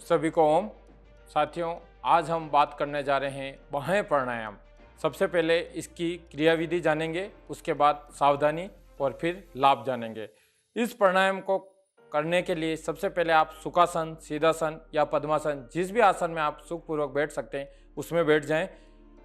सभी को ओम। साथियों, आज हम बात करने जा रहे हैं बाह्य प्राणायाम। सबसे पहले इसकी क्रियाविधि जानेंगे, उसके बाद सावधानी और फिर लाभ जानेंगे। इस प्राणायाम को करने के लिए सबसे पहले आप सुखासन, सीधासन या पद्मासन, जिस भी आसन में आप सुखपूर्वक बैठ सकते हैं उसमें बैठ जाएं।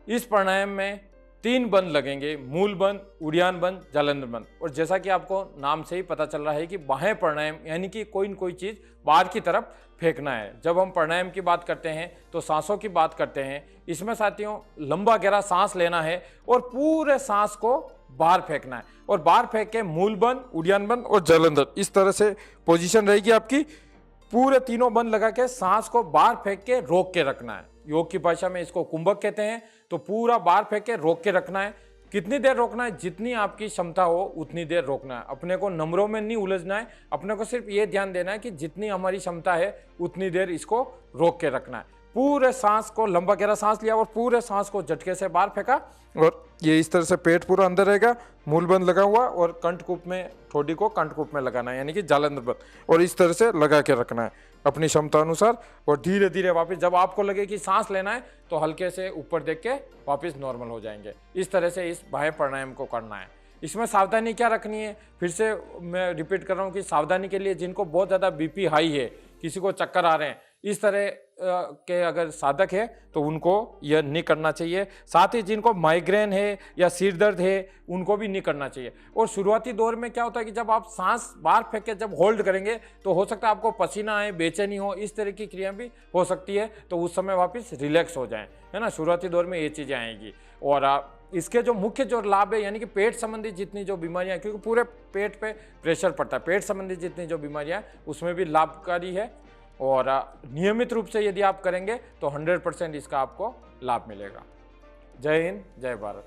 इस प्राणायाम में 3 बंद लगेंगे, मूल बंद, उड़ियान बंद, जालंधर बंद। और जैसा कि आपको नाम से ही पता चल रहा है कि बाह्य प्राणायाम यानी कि कोई न कोई चीज़ बाहर की तरफ फेंकना है। जब हम प्राणायाम की बात करते हैं तो सांसों की बात करते हैं। इसमें साथियों लंबा गहरा सांस लेना है और पूरे सांस को बाहर फेंकना है। और बाहर फेंक के मूल बंद, उड़ियान बंद और जालंधर, इस तरह से पोजीशन रहेगी आपकी। पूरे तीनों बंद लगा के सांस को बाहर फेंक के रोक के रखना है। योग की भाषा में इसको कुंभक कहते हैं। तो पूरा बाहर फेंक के रोक के रखना है। कितनी देर रोकना है? जितनी आपकी क्षमता हो उतनी देर रोकना है। अपने को नंबरों में नहीं उलझना है। अपने को सिर्फ ये ध्यान देना है कि जितनी हमारी क्षमता है उतनी देर इसको रोक के रखना है। पूरे सांस को लंबा गहरा सांस लिया और पूरे सांस को झटके से बाहर फेंका। और ये इस तरह से पेट पूरा अंदर रहेगा, मूल बंद लगा हुआ, और कंठकूप में, ठोडी को कंठकूप में लगाना है, यानी कि जालंधर बंद। और इस तरह से लगा के रखना है अपनी क्षमता अनुसार। और धीरे धीरे वापस जब आपको लगे कि सांस लेना है तो हल्के से ऊपर देख के वापस नॉर्मल हो जाएंगे। इस तरह से इस बाह्य प्राणायाम को करना है। इसमें सावधानी क्या रखनी है? फिर से मैं रिपीट कर रहा हूँ कि सावधानी के लिए जिनको बहुत ज़्यादा बीपी हाई है, किसी को चक्कर आ रहे हैं, इस तरह के अगर साधक है तो उनको यह नहीं करना चाहिए। साथ ही जिनको माइग्रेन है या सिर दर्द है उनको भी नहीं करना चाहिए। और शुरुआती दौर में क्या होता है कि जब आप सांस बाहर फेंक के जब होल्ड करेंगे तो हो सकता है आपको पसीना आए, बेचैनी हो, इस तरह की क्रिया भी हो सकती है। तो उस समय वापस रिलैक्स हो जाएं, है ना। शुरुआती दौर में ये चीज़ें आएंगी। और इसके जो मुख्य जो लाभ है, यानी कि पेट संबंधी जितनी जो बीमारियां, क्योंकि पूरे पेट पे प्रेशर पड़ता है, पेट संबंधी जितनी जो बीमारियां उसमें भी लाभकारी है। और नियमित रूप से यदि आप करेंगे तो 100% इसका आपको लाभ मिलेगा। जय हिंद, जय भारत।